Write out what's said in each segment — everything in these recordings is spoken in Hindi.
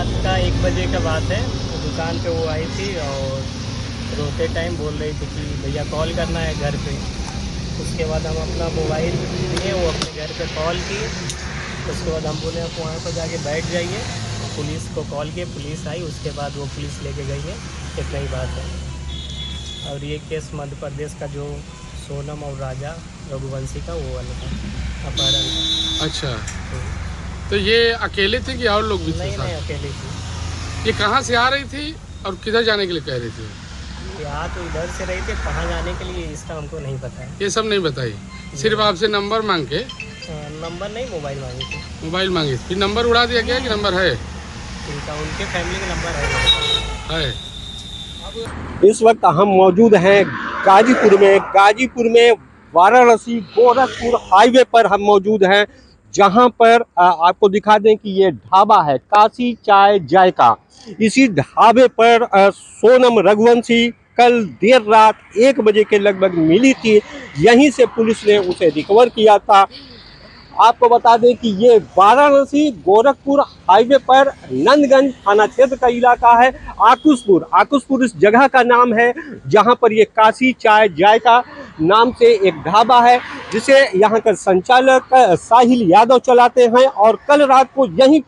रात का 1 बजे का बात है। तो दुकान पे वो आई थी और रोते टाइम बोल रही थी कि भैया कॉल करना है घर पे। उसके बाद हम अपना मोबाइल लिए, वो अपने घर पे कॉल की। उसके बाद हम बोले आप वहाँ पर जाके बैठ जाइए, पुलिस को कॉल किए, पुलिस आई। उसके बाद वो पुलिस लेके गई है, इतना ही बात है। और ये केस मध्य प्रदेश का जो सोनम और राजा रघुवंशी का वो वाला था, अपहरण का। अच्छा, तो ये अकेले थे कि और लोग भी थे नहीं साथ? नहीं, अकेली थी। ये कहाँ से आ रही थी और किधर जाने के लिए कह रही थी? यहाँ तो इधर से रही थी, कहाँ जाने के लिए इसका हमको नहीं पता है। ये सब नहीं बताई, सिर्फ आपसे नंबर मांग के? नंबर नहीं, मोबाइल मांगी थी। मोबाइल मांगी, फिर नंबर उड़ा दिया क्या कि नंबर है? इनका उनके फैमिली का नंबर है। इस वक्त हम मौजूद हैं गाजीपुर में वाराणसी गोरखपुर हाईवे पर हम मौजूद हैं, जहां पर आपको दिखा दें कि ये ढाबा है काशी चाय जायका। इसी ढाबे पर सोनम रघुवंशी कल देर रात 1 बजे के लगभग मिली थी। यहीं से पुलिस ने उसे रिकवर किया था। आपको बता दें कि ये वाराणसी गोरखपुर हाईवे पर नंदगंज थाना क्षेत्र का इलाका है। आकुशपुर इस जगह का नाम है, जहां पर ये काशी चाय जायका नाम से एक ढाबा है, जिसे यहाँ का संचालक साहिल यादव चलाते हैं। और कल रात को यहीं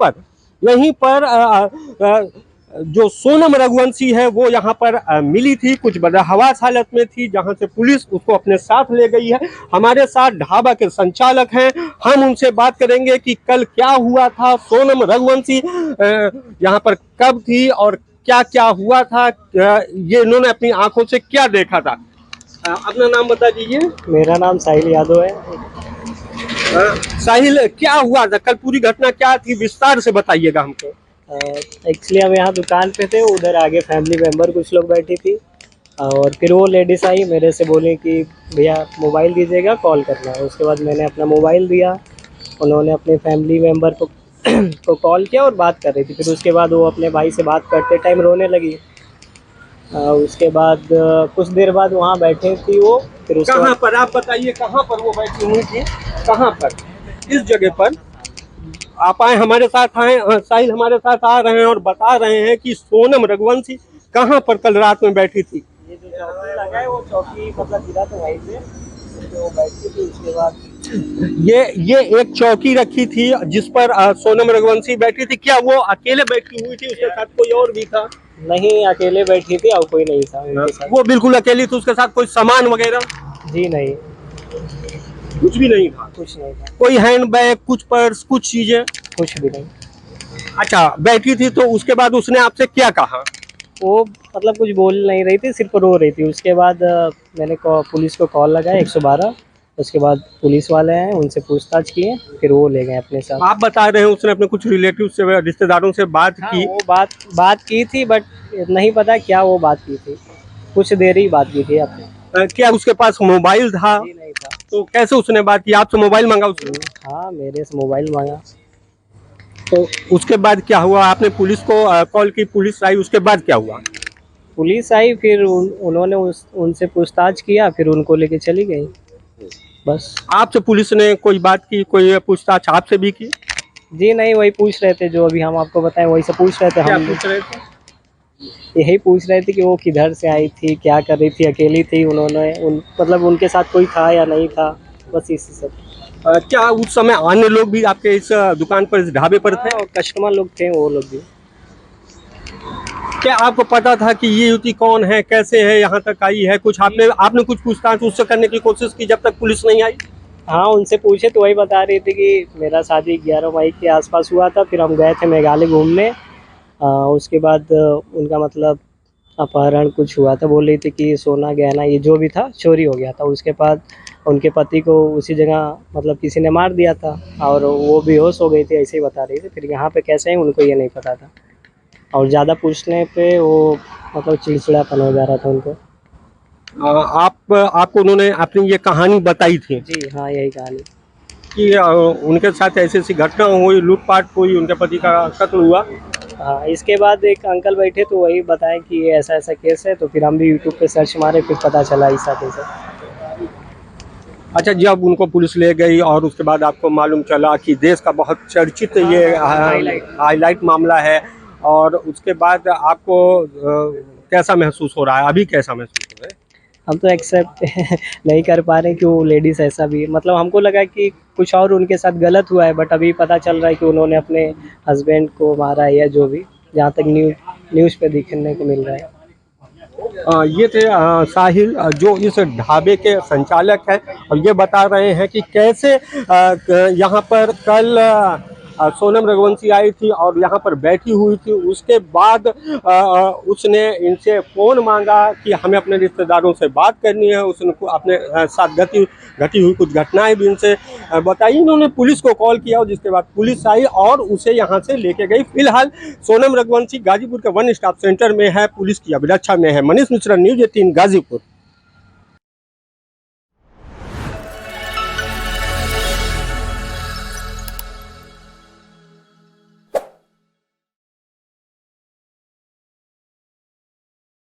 पर जो सोनम रघुवंशी है वो यहाँ पर मिली थी, कुछ बदहवास हालत में थी, जहाँ से पुलिस उसको अपने साथ ले गई है। हमारे साथ ढाबा के संचालक हैं, हम उनसे बात करेंगे कि कल क्या हुआ था, सोनम रघुवंशी यहाँ पर कब थी और क्या क्या हुआ था, ये इन्होंने अपनी आंखों से क्या देखा था। अपना नाम बता दीजिए। मेरा नाम साहिल यादव है। साहिल, क्या हुआ था कल, पूरी घटना क्या थी, विस्तार से बताइएगा हमको। एक्चुअली हम यहाँ दुकान पे थे, उधर आगे फैमिली मेम्बर कुछ लोग बैठी थी और फिर वो लेडीज़ आई, मेरे से बोली कि भैया मोबाइल दीजिएगा, कॉल करना है। उसके बाद मैंने अपना मोबाइल दिया, उन्होंने अपने फैमिली मेम्बर को कॉल किया और बात कर रही थी। फिर उसके बाद वो अपने भाई से बात करते टाइम रोने लगी। उसके बाद कुछ देर बाद वहाँ बैठे थी वो। फिर उसके कहाँ पर, आप बताइए कहाँ पर वो बैठी हुई थी, कहाँ पर, इस जगह पर आप आए, हमारे साथ आए। साहिल हमारे साथ आ रहे हैं और बता रहे हैं कि सोनम रघुवंशी कहाँ पर कल रात में बैठी थी। ये जो चौकी लगा है वो चौकी मतलब गिरा तो वहीं पे जो बैठी थी। उसके बाद ये एक चौकी रखी थी जिस पर सोनम रघुवंशी बैठी थी। क्या वो अकेले बैठी हुई थी, उसके साथ कोई और भी था? नहीं, अकेले बैठी थी और कोई नहीं था उनके साथ। वो बिल्कुल अकेली थी, उसके साथ कोई सामान वगैरह? जी नहीं, कुछ भी नहीं था। कुछ नहीं था, कोई हैंड बैग, कुछ पर्स, कुछ चीजें? कुछ भी नहीं। अच्छा, बैठी थी तो उसके बाद उसने आपसे क्या कहा? वो मतलब कुछ बोल नहीं रही थी, सिर्फ रो रही थी। उसके बाद मैंने पुलिस को कॉल लगाया 112। उसके बाद पुलिस वाले आए, उनसे पूछताछ किए, फिर वो ले गए अपने साथ। आप बता रहे हैं उसने अपने कुछ रिलेटिव से, रिश्तेदारों से बात हाँ, की? वो बात की थी, बट नहीं पता क्या वो बात की थी। कुछ देर ही बात की थी आपने। क्या उसके पास मोबाइल था? जी नहीं था। तो कैसे उसने बात की, आपसे मोबाइल मांगा उसने? हाँ, मेरे से मोबाइल मांगा। तो उसके बाद क्या हुआ, आपने पुलिस को कॉल की, पुलिस आई, उसके बाद क्या हुआ? पुलिस आई, फिर उन्होंने उनसे पूछताछ किया, फिर उनको लेके चली गई, बस। आपसे पुलिस ने कोई बात की, कोई पूछताछ आपसे भी की? जी नहीं, वही पूछ रहे थे जो अभी हम आपको बताएं, वही से पूछ रहे थे। क्या हम पूछ रहे थे? यही पूछ रहे थे कि वो किधर से आई थी, क्या कर रही थी, अकेली थी, मतलब उनके साथ कोई था या नहीं था, बस इसी सब। क्या उस समय अन्य लोग भी आपके इस दुकान पर, इस ढाबे पर थे? और कस्टमर लोग थे, वो लोग भी। क्या आपको पता था कि ये युवती कौन है, कैसे है, यहाँ तक आई है? कुछ आपने कुछ पूछताछ उससे करने की कोशिश की जब तक पुलिस नहीं आई? हाँ, उनसे पूछे तो वही बता रही थी कि मेरा शादी 11 मई के आसपास हुआ था, फिर हम गए थे मेघालय घूमने। उसके बाद उनका मतलब अपहरण कुछ हुआ था। बोल रही थी कि सोना गहना ये जो भी था चोरी हो गया था। उसके बाद उनके पति को उसी जगह मतलब किसी ने मार दिया था और वो बेहोश हो गई थी, ऐसे ही बता रही थी। फिर यहाँ पे कैसे हैं उनको ये नहीं पता था, और ज़्यादा पूछने पे वो मतलब चिड़चिड़ापन हो जा रहा था उनको। आपको उन्होंने अपनी ये कहानी बताई थी जी हाँ, यही कहानी कि उनके साथ ऐसी ऐसी घटना हुई, लूटपाट हुई, उनके पति का कत्ल हुआ? हाँ। इसके बाद एक अंकल बैठे तो वही बताएं कि ये ऐसा ऐसा केस है, तो फिर हम भी यूट्यूब पे सर्च मारे, फिर पता चला ऐसा केस है। अच्छा, जब उनको पुलिस ले गई और उसके बाद आपको मालूम चला कि देश का बहुत चर्चित ये हाईलाइट मामला है और उसके बाद आपको कैसा महसूस हो रहा है, अभी कैसा महसूस हो रहा है? हम तो एक्सेप्ट नहीं कर पा रहे कि वो लेडीज़ ऐसा भी, मतलब हमको लगा कि कुछ और उनके साथ गलत हुआ है, बट अभी पता चल रहा है कि उन्होंने अपने हस्बैंड को मारा है या जो भी, जहाँ तक न्यूज़ पे दिखने को मिल रहा है। ये थे साहिल, जो इस ढाबे के संचालक हैं, और ये बता रहे हैं कि कैसे यहाँ पर कल सोनम रघुवंशी आई थी और यहाँ पर बैठी हुई थी। उसके बाद उसने इनसे फ़ोन मांगा कि हमें अपने रिश्तेदारों से बात करनी है। उसने अपने साथ घटी हुई कुछ घटनाएं भी इनसे बताई। इन्होंने पुलिस को कॉल किया और जिसके बाद पुलिस आई और उसे यहाँ से लेके गई। फिलहाल सोनम रघुवंशी गाजीपुर के वन स्टॉप सेंटर में है, पुलिस की अभिरक्षा में है। मनीष मिश्रा, न्यूज़ 18 गाजीपुर।